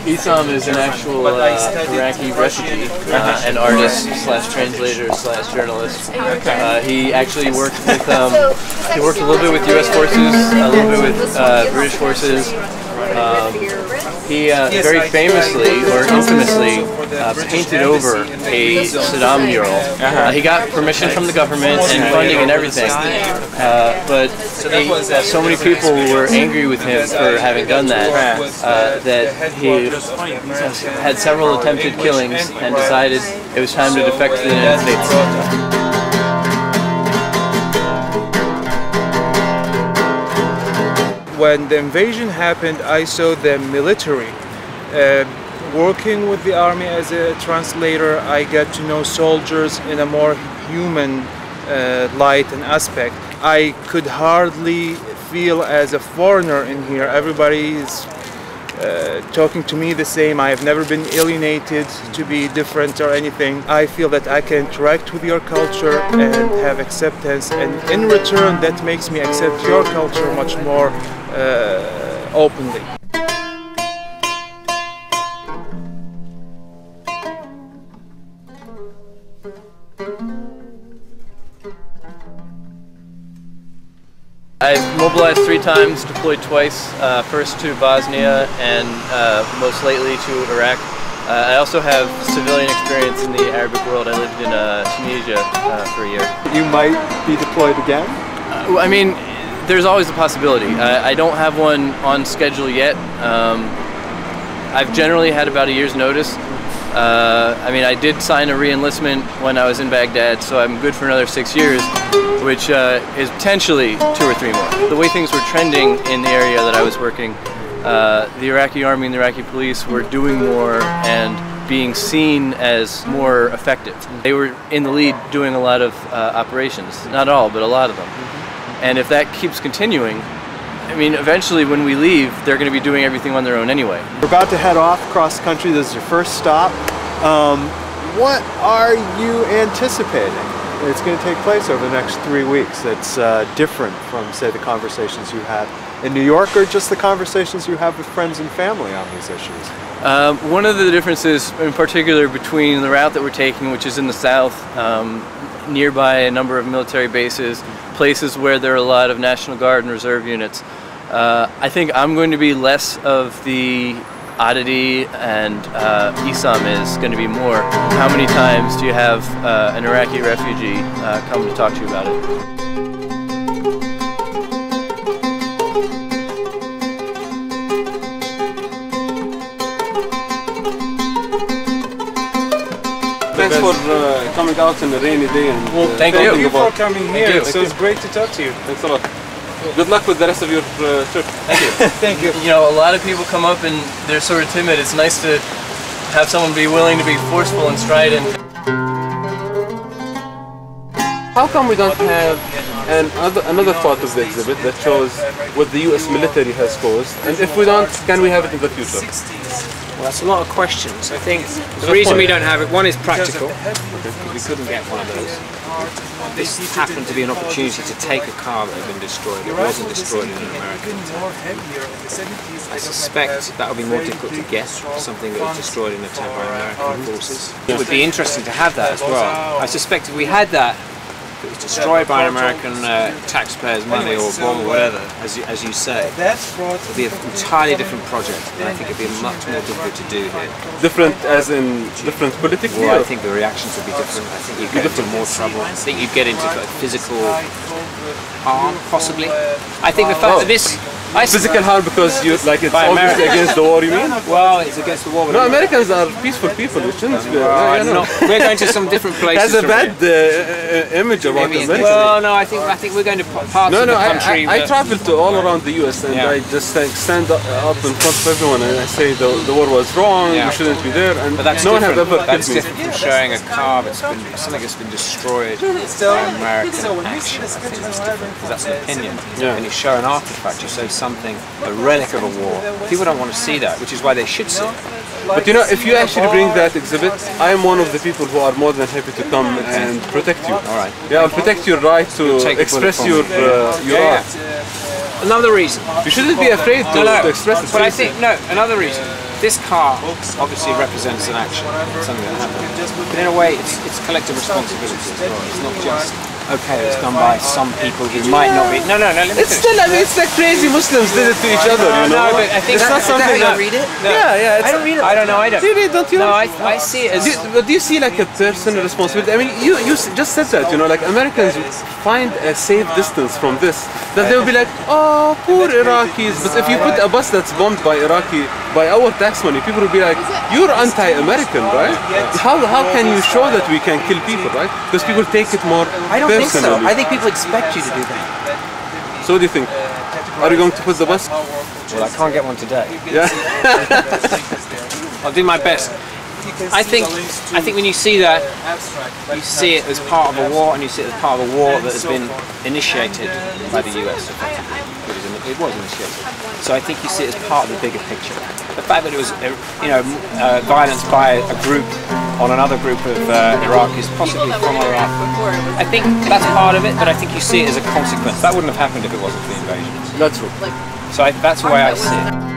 Issam is an actual Iraqi refugee, an artist slash translator slash journalist. He actually worked with, he worked a little bit with U.S. forces, a little bit with British forces. He very famously, or infamously, painted over a Saddam mural. He got permission from the government and funding and everything, but so many people were angry with him for having done that, that he had several attempted killings and decided it was time to defect to the United States. When the invasion happened, I saw the military working with the army as a translator. I got to know soldiers in a more human light and aspect. I could hardly feel as a foreigner in here. Everybody is talking to me the same. I have never been alienated to be different or anything. I feel that I can interact with your culture and have acceptance, and in return that makes me accept your culture much more openly. I've mobilized 3 times, deployed twice, first to Bosnia and most lately to Iraq. I also have civilian experience in the Arabic world. I lived in Tunisia for a year. You might be deployed again? I mean, there's always a possibility. I don't have one on schedule yet. I've generally had about a year's notice. I mean, I did sign a re-enlistment when I was in Baghdad, so I'm good for another 6 years, which is potentially 2 or 3 more. The way things were trending in the area that I was working, the Iraqi army and the Iraqi police were doing more and being seen as more effective. They were in the lead doing a lot of operations, not all, but a lot of them. And if that keeps continuing, I mean, eventually when we leave, they're going to be doing everything on their own anyway. We're about to head off cross country. This is your first stop. What are you anticipating? It's going to take place over the next 3 weeks. That's different from, say, the conversations you had in New York, or just the conversations you have with friends and family on these issues. One of the differences in particular between the route that we're taking, which is in the south, nearby a number of military bases, places where there are a lot of National Guard and Reserve units, I think I'm going to be less of the oddity, and Issam is going to be more. How many times do you have an Iraqi refugee come to talk to you about it? Thanks for coming out on a rainy day and thank you for coming here. So it's great to talk to you. Thanks a lot. Good luck with the rest of your trip. Thank you. Thank you. You know, a lot of people come up and they're sort of timid. It's nice to have someone be willing to be forceful and strident. How come we don't have another part of the exhibit that shows what the US military has caused, and if we don't, can we have it in the future? Well, that's a lot of questions. I think the reason we don't have it, one is practical. We couldn't get one of those. This happened to be an opportunity to take a car that had been destroyed. It wasn't destroyed in America. I suspect that would be more difficult to get, something that was destroyed in an attack by American forces. It would be interesting to have that as well. I suspect if we had that, it was destroyed by an American taxpayers' money or bomb or whatever, as you say, it would be an entirely different project, and I think it would be much more difficult to do here. Different as in different politically? Well, I think the reactions would be different. I think you'd get into more trouble. I think you'd get into physical harm, possibly. I think the fact that this... Physical harm because it's obviously against the war, you mean? Well, it's against the war. No, Americans are peaceful people. It shouldn't be. We're going to some different places. Has a bad image about Americans. Well, no, I think we're going to parts of the country. I travel to all around the US, and I just stand up in front of everyone and I say the war was wrong. We shouldn't be there. And but that's no one has ever That's killed me. different from showing a car that's been something that's been destroyed by American action. I think that's different because that's an opinion. And you show an artifact, you show something, a relic of a war. People don't want to see that, which is why they should see it. But you know, if you actually bring that exhibit, I am one of the people who are more than happy to come and protect you. All right. Yeah, I'll protect your right to express your art. Another reason. You shouldn't be afraid to express it. But I think, no, another reason. this car obviously represents an action, something that happened. But in a way, it's collective responsibility as well. It's not just, okay, it's done by some people who might not be. No, let me It's still, I mean, it's like crazy Muslims did it to each other, you know? No, but I think it's not something that... read it? No. Yeah, it's, I don't read it. I don't know. I don't. Do you read, don't you? No, I see it as. Do you see like a personal responsibility? I mean, you just said that, you know, like Americans find a safe distance from this. That they will be like, oh, poor Iraqis. But if you put a bus that's bombed by our tax money, people will be like, you're anti-American, right? How can you show that we can kill people, right? Because people take it more I don't think so. personally. I think people expect you to do that. So what do you think? Are you going to put the bus? Well, I can't get one today. Yeah. I'll do my best. I think when you see that, you see it as part of a war, and you see it as part of a war that has been initiated by the US. It was initiated. So I think you see it as part of the bigger picture. The fact that it was, violence by a group on another group of Iraqis, possibly from Iraq. I think that's part of it, but I think you see it as a consequence. That wouldn't have happened if it wasn't for the invasion. That's true. So that's the way I see it.